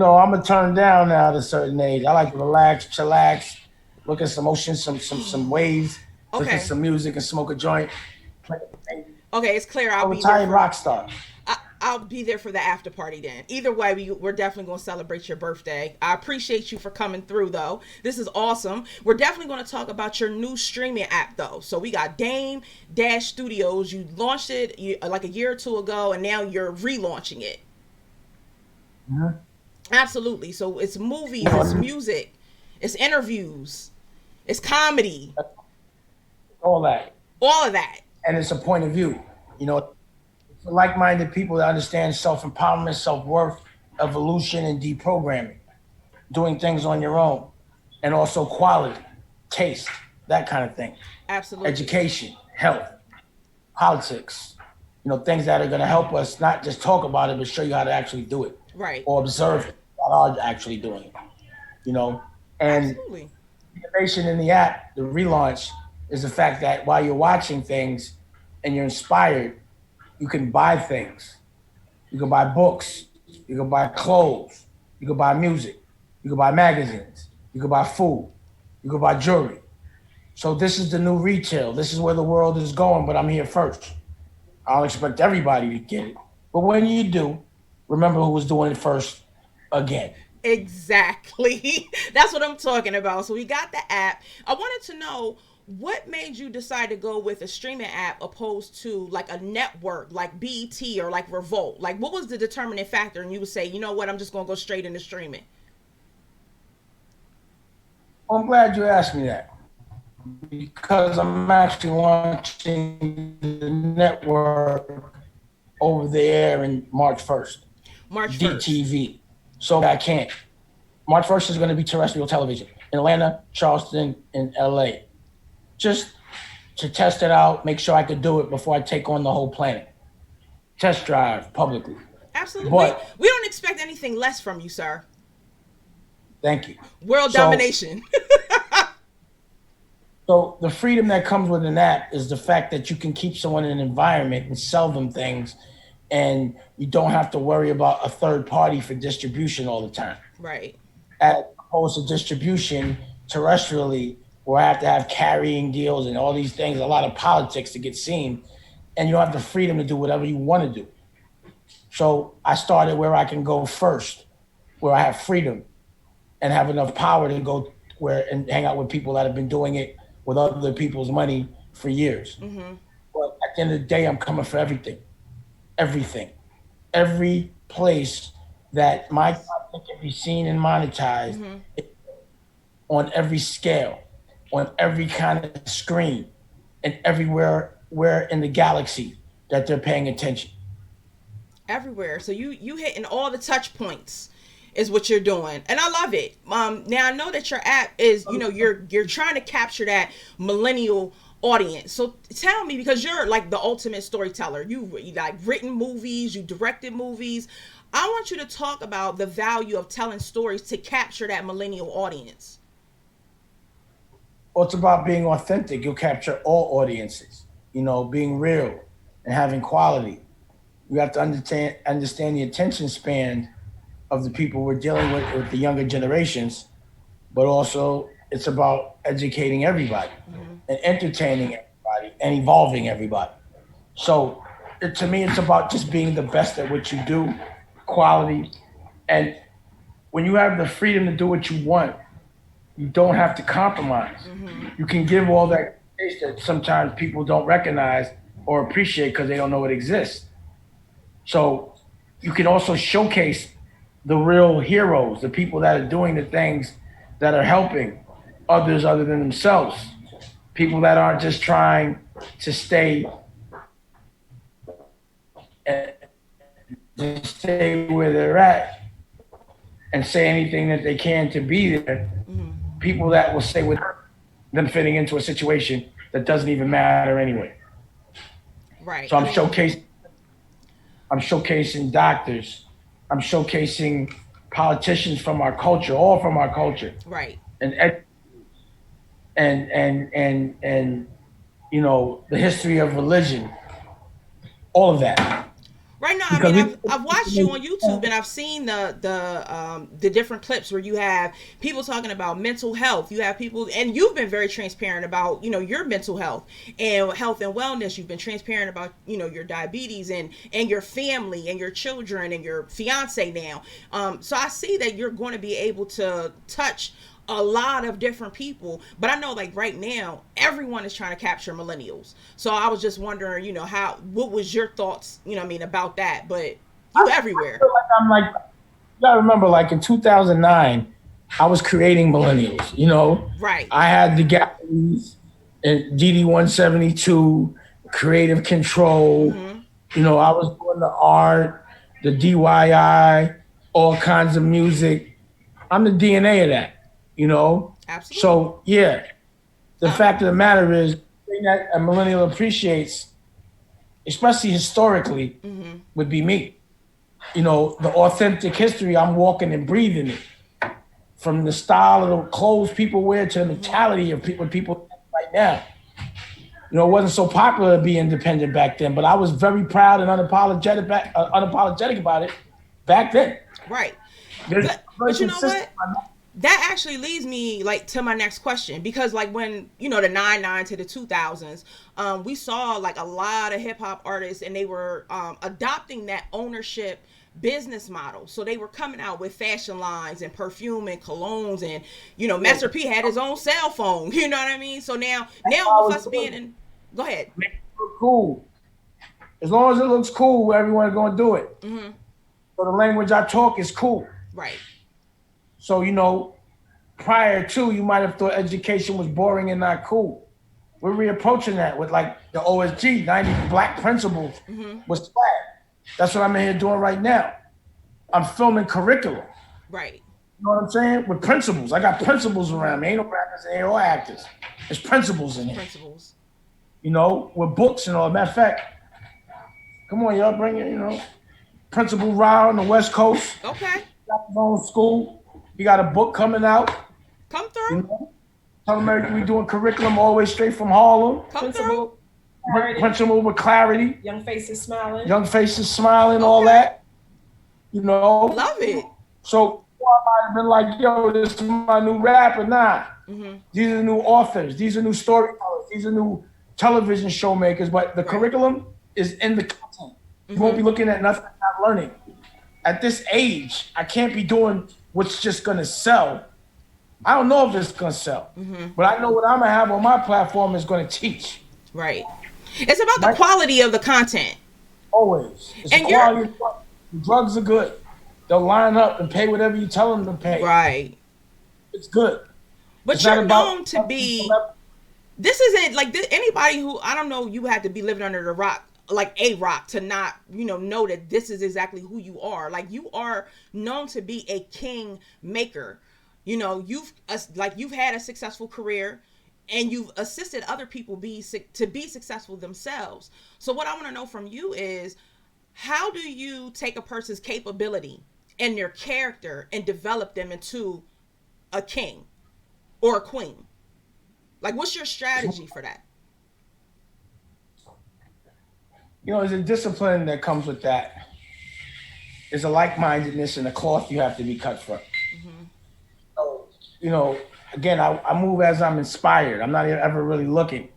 I'm gonna turn down now at a certain age. I like to relax, chillax, look at some ocean, some waves, listen to Okay. some music, and smoke a joint. Play, Okay, it's clear. I'll a be there retired for. rock star. I'll be there for the after party then. Either way, we're definitely going to celebrate your birthday. I appreciate you for coming through, though. This is awesome. We're definitely going to talk about your new streaming app, though. So we got Dame Dash Studios. You launched it like a year or two ago, and now you're relaunching it. Mhm. Absolutely. So it's movies, it's You music, it's interviews, it's comedy, all that, all of that. and it's a point of view. For like-minded people that understand self-empowerment, self-worth, evolution, and deprogramming, doing things on your own, and also quality, taste, that kind of thing. Absolutely. Education, health, politics, things that are going to help us not just talk about it, but show you how to actually do it Right. or observe it that are actually doing it, you know. And Absolutely. innovation in the app, the relaunch, is the fact that while you're watching things and you're inspired, you can buy things. You can buy books. You can buy clothes. You can buy music. You can buy magazines. You can buy food. You can buy jewelry. So this is the new retail. This is where the world is going, but I'm here first. I don't expect everybody to get it. But when you do, remember who was doing it first again. Exactly. That's what I'm talking about. So we got the app. I wanted to know what made you decide to go with a streaming app opposed to like a network like BT or like Revolt? Like what was the determining factor and you would say, you know what, I'm just gonna go straight into streaming? Well, I'm glad you asked me that because I'm actually launching the network over the air in March 1st, March 1st. DTV. So I can't. March 1st is going to be terrestrial television in Atlanta, Charleston, and LA. Just to test it out, make sure I could do it before I take on the whole planet. Test drive publicly. Absolutely. But We don't expect anything less from you, sir. thank you. World So domination. So the freedom that comes with an app is the fact that you can keep someone in an environment and sell them things, and you don't have to worry about a third party for distribution all the time. Right. As opposed to distribution terrestrially, where I have to have carrying deals and all these things, a lot of politics to get seen, and you don't have the freedom to do whatever you want to do. So I started where I can go first, where I have freedom and have enough power to go where and hang out with people that have been doing it with other people's money for years. Mm-hmm. But at the end of the day, I'm coming for everything, everything, every place that my content can be seen and monetized Mm-hmm. on every scale, on every kind of screen, and everywhere where in the galaxy that they're paying attention. Everywhere. So you hitting all the touch points is what you're doing, and I love it. Now I know that your app is, you're trying to capture that millennial audience. So tell me, because you're like the ultimate storyteller. You like written movies, you directed movies. I want you to talk about the value of telling stories to capture that millennial audience. Well, it's about being authentic. You'll capture all audiences, being real and having quality. You have to understand the attention span of the people we're dealing with the younger generations, but also it's about educating everybody Mm-hmm. and entertaining everybody and evolving everybody. So to me, it's about just being the best at what you do, quality. And when you have the freedom to do what you want, you don't have to compromise. Mm-hmm. You can give all that taste that sometimes people don't recognize or appreciate because they don't know it exists. So you can also showcase the real heroes, the people that are doing the things that are helping others other than themselves. People that aren't just trying to stay where they're at and say anything that they can to be there. Mm-hmm. People that will stay with them fitting into a situation that doesn't even matter anyway. Right. So I mean, I'm showcasing doctors. I'm showcasing politicians from our culture, all from our culture, right. and and the history of religion, all of that. Right now, I because mean, we I've watched you on YouTube and I've seen the different clips where you have people talking about mental health. You have people, and you've been very transparent about your mental health and wellness. You've been transparent about your diabetes and your family and your children and your fiance now. So I see that you're going to be able to touch a lot of different people, but I know like right now everyone is trying to capture millennials. So I was just wondering, how what was your thoughts, I mean, about that? But you I everywhere. feel like I'm like, you gotta remember, like in 2009, I was creating millennials. Right. I had the galleries and DD 172, creative control. Mm-hmm. I was doing the art, the DIY, all kinds of music. I'm the DNA of that. You know, Absolutely. so yeah. The um fact of the matter is, the thing that a millennial appreciates, especially historically, mm-hmm. would be me. The authentic history. I'm walking and breathing it. From the style of the clothes people wear to the Mm-hmm. mentality of people right now. It wasn't so popular to be independent back then, but I was very proud and unapologetic about it back then. Right. There's But very you know consistent. what, that actually leads me like to my next question, because like when the 99 to the 2000s, we saw like a lot of hip-hop artists, and they were adopting that ownership business model. So they were coming out with fashion lines and perfume and colognes, and Master P had his own cell phone. You know what I mean? So now I with was us being doing in, go ahead. make it look cool. As long as it looks cool, everyone's gonna do it. Mm-hmm. So the language I talk is cool. Right. So prior to, you might have thought education was boring and not cool. We're reapproaching that with like the OSG 90 Black Principles Mm-hmm. was swag. That's what I'm in here doing right now. I'm filming curriculum. Right. You know what I'm saying? With principles. I got principles around me. Ain't no rappers in here or actors. There's principles in here. Principles. With books and all. Matter of fact, come on, y'all, bring it, Principal Rao on the West Coast. Okay. Got his own school. He got a book coming out. Come You through. know, Tell America we doing curriculum all the way straight from Harlem. Come through. Principal, clarity, Principal with clarity. young faces smiling. Young faces smiling, all Okay. that. You know. Love it. So I might have been like, yo, this is my new rapper. Nah. Mm-hmm. These are the new authors. These are new storytellers. These are new television showmakers. But the Right. curriculum is in the content. You won't be looking at nothing, not learning. At this age, I can't be doing what's just gonna sell. I don't know if it's gonna sell, but I know what I'm gonna have on my platform is gonna teach. Right. It's about the Right? quality of the content. Always. It's And the you're quality of drugs. The drugs are good. They'll line up and pay whatever you tell them to pay. right. It's good. But It's not you're about known to be, this isn't like this, anybody who, I don't know, you had to be living under the rock, like a rock, to not know that this is exactly who you are. Like, you are known to be a king maker. You've had a successful career, and you've assisted other people to be successful themselves. So what I want to know from you is, how do you take a person's capability and their character and develop them into a king or a queen? Like, what's your strategy for that? There's a discipline that comes with that. There's a like-mindedness and a cloth you have to be cut from. Mm-hmm. So, again, I move as I'm inspired. I'm not ever really looking.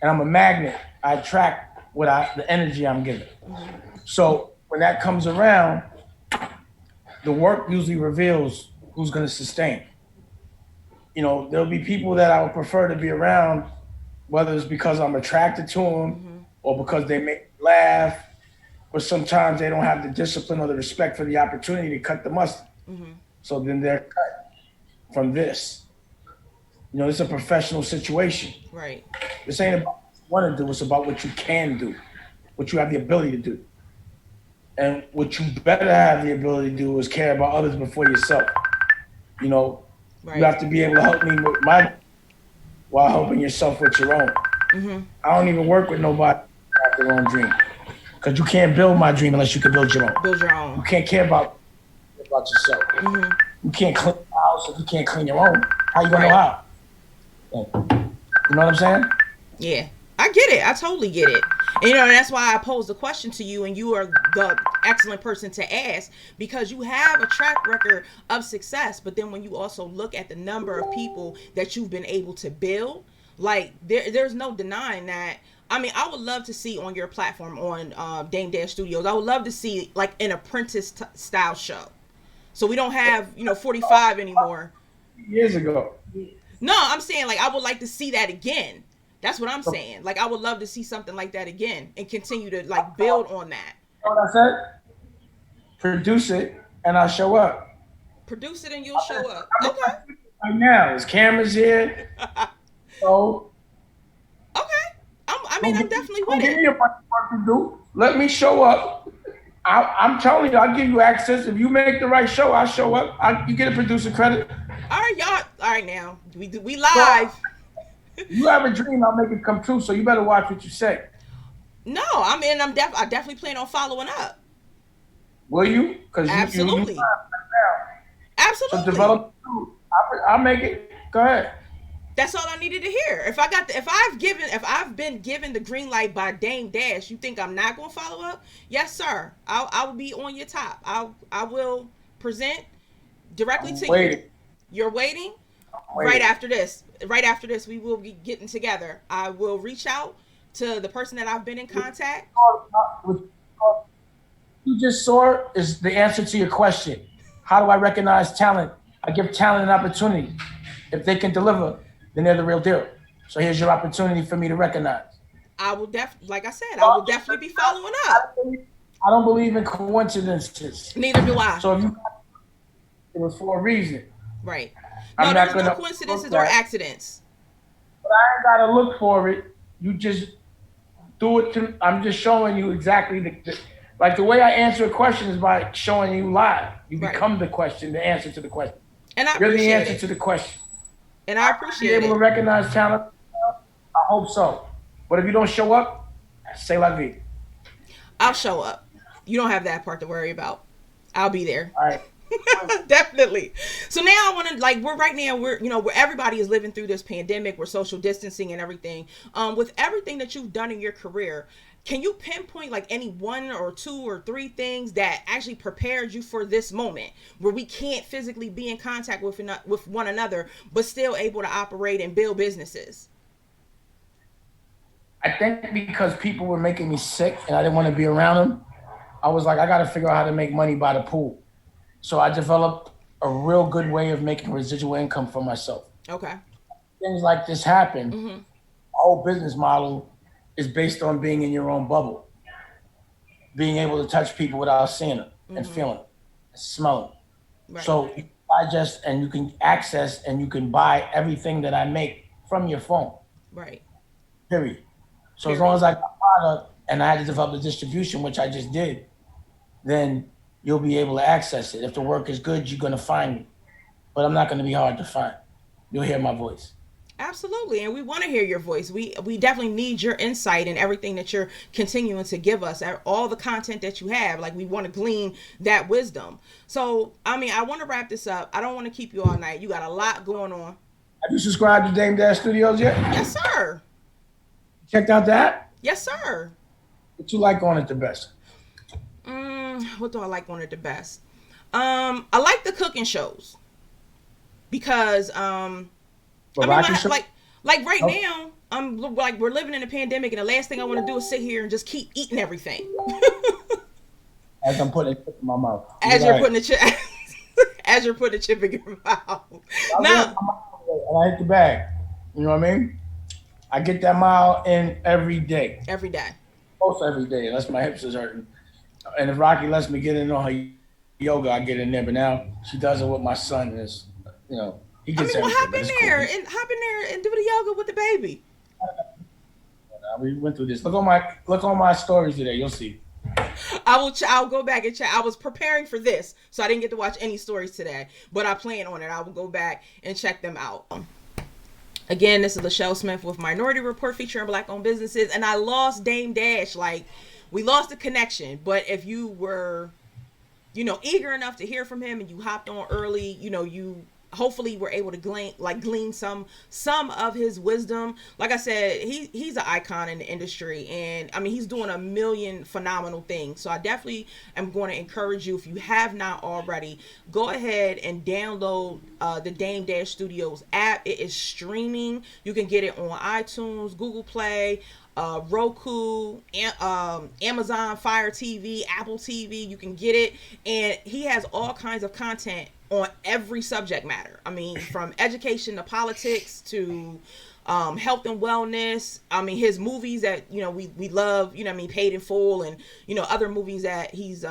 And I'm a magnet. I attract the energy I'm given. Mm-hmm. So when that comes around, the work usually reveals who's going to sustain. There'll be people that I would prefer to be around, whether it's because I'm attracted to them or because they make me laugh, but sometimes they don't have the discipline or the respect for the opportunity to cut the mustard. Mm-hmm. So then they're cut from this. It's a professional situation. Right. This ain't about what you want to do. It's about what you can do, what you have the ability to do. And what you better have the ability to do is care about others before yourself. Right. You have to be able to help me with my, while helping yourself with your own. Mm-hmm. I don't even work with nobody who has their own dream. Because you can't build my dream unless you can build your own. Build your You own. can't care about yourself. Mm-hmm. You can't clean the house if you can't clean your own. How you gonna Right. know how? You know what I'm saying? Yeah, I get it. I totally get it. And, you know, that's why I posed the question to you, and you are the excellent person to ask, because you have a track record of success. But then when you also look at the number of people that you've been able to build, like there's no denying that. I mean, I would love to see on your platform on Dame Dash Studios. I would love to see like an apprentice style show. So we don't have 45 anymore. Years ago. No, I'm saying like I would like to see that again. That's what I'm saying. Like I would love to see something like that again and continue to like build on that. You know what I said? Produce it and I'll show up. Produce it and you'll show up. I'm Okay. right now. There's cameras here. So Okay. I'm definitely with give it. me a bunch of work to do. Let me show up. I'm telling you, I'll give you access. If you make the right show, I'll show up. You get a producer credit. All right, y'all. All right, now we live. You have a dream, I'll make it come true. So you better watch what you say. No, I mean I definitely plan on following up. Will you? Because Absolutely. you Absolutely. So develop. I'll make it. Go ahead. That's all I needed to hear. If I've been given the green light by Dame Dash, you think I'm not going to follow up? Yes, sir. I will be on your top. I will present directly to you. You're waiting? Right after this. Right after this, we will be getting together. I will reach out to the person that I've been in contact. You just saw is the answer to your question. How do I recognize talent? I give talent an opportunity. If they can deliver, then they're the real deal. So here's your opportunity for me to recognize. I will like I said, I will definitely be following up. I don't believe in coincidences. Neither do I. So if it was for a reason. Right. No, there's no coincidences or accidents. But I ain't gotta look for it. You just do it. I'm just showing you exactly the way I answer a question is by showing you live. You become the question, the answer to the question. And I You're the appreciate answer it. to the question. And I appreciate Be able to recognize talent. I hope so. But if you don't show up, say la vie. I'll show up. You don't have that part to worry about. I'll be there. All right. Definitely. So now I want to where everybody is living through this pandemic, we're social distancing and everything. With everything that you've done in your career, can you pinpoint like any one or two or three things that actually prepared you for this moment where we can't physically be in contact with one another, but still able to operate and build businesses? I think because people were making me sick and I didn't want to be around them, I was like, I got to figure out how to make money by the pool. So I developed a real good way of making residual income for myself. Okay. Things like this happen. Mm-hmm. The whole business model is based on being in your own bubble, being able to touch people without seeing them and feeling them, and smelling them. Right. So you can digest and you can access and you can buy everything that I make from your phone. Right. Period. So as long as I got product and I had to develop the distribution, which I just did, then you'll be able to access it. If the work is good, you're going to find me. But I'm not going to be hard to find. You'll hear my voice. Absolutely. And we want to hear your voice. We definitely need your insight and everything that you're continuing to give us, all the content that you have. Like, we want to glean that wisdom. So, I mean, I want to wrap this up. I don't want to keep you all night. You got a lot going on. Have you subscribed to Dame Dash Studios yet? Yes, sir. Checked out that? Yes, sir. What you like on it the best? What do I like on it the best? I like the cooking shows because like right now I'm like we're living in a pandemic and the last thing I want to do is sit here and just keep eating everything. As I'm putting a chip in my mouth. As you're putting a chip in your mouth. Now, and I hit the bag. You know what I mean? I get that mile in every day. Every day. Most every day, unless my hips is hurting. And if Rocky lets me get in on her yoga, I get in there. But now she does it with my son. And it's, he gets everything. Hop in there and do the yoga with the baby. We went through this. Look on my stories today. You'll see. I'll go back and check. I was preparing for this, so I didn't get to watch any stories today. But I plan on it. I will go back and check them out. Again, this is LaShelle Smith with Minority Report featuring Black-owned businesses. And I lost Dame Dash. Like, we lost the connection. But if you were, eager enough to hear from him and you hopped on early, you hopefully we're able to glean some of his wisdom. Like I said, he's an icon in the industry, and I mean he's doing a million phenomenal things. So I definitely am going to encourage you, if you have not already, go ahead and download the Dame Dash Studios app. It is streaming. You can get it on iTunes, Google Play, Roku, Amazon Fire TV, Apple TV. You can get it, and he has all kinds of content on every subject matter. I mean, from education to politics to health and wellness. I mean, his movies that we love. I mean, Paid in Full, and other movies that he's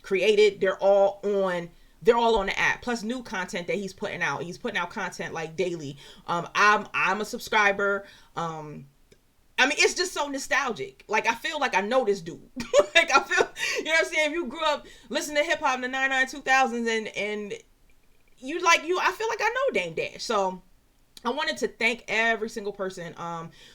created. They're all on the app, plus new content that he's putting out. He's putting out content like daily. I'm a subscriber. I mean, it's just so nostalgic. Like, I feel like I know this dude. Like, I feel, what I'm saying? If you grew up listening to hip hop in the 99, 2000s, and I feel like I know Dame Dash. So I wanted to thank every single person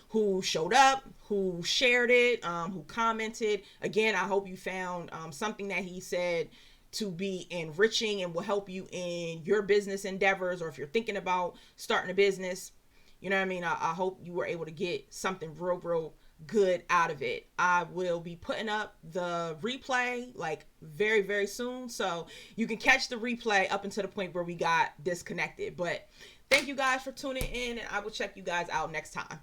who showed up, who shared it, who commented. Again, I hope you found something that he said to be enriching and will help you in your business endeavors, or if you're thinking about starting a business. You know what I mean? I hope you were able to get something real good out of it. I will be putting up the replay like very, very soon. So you can catch the replay up until the point where we got disconnected. But thank you guys for tuning in, and I will check you guys out next time.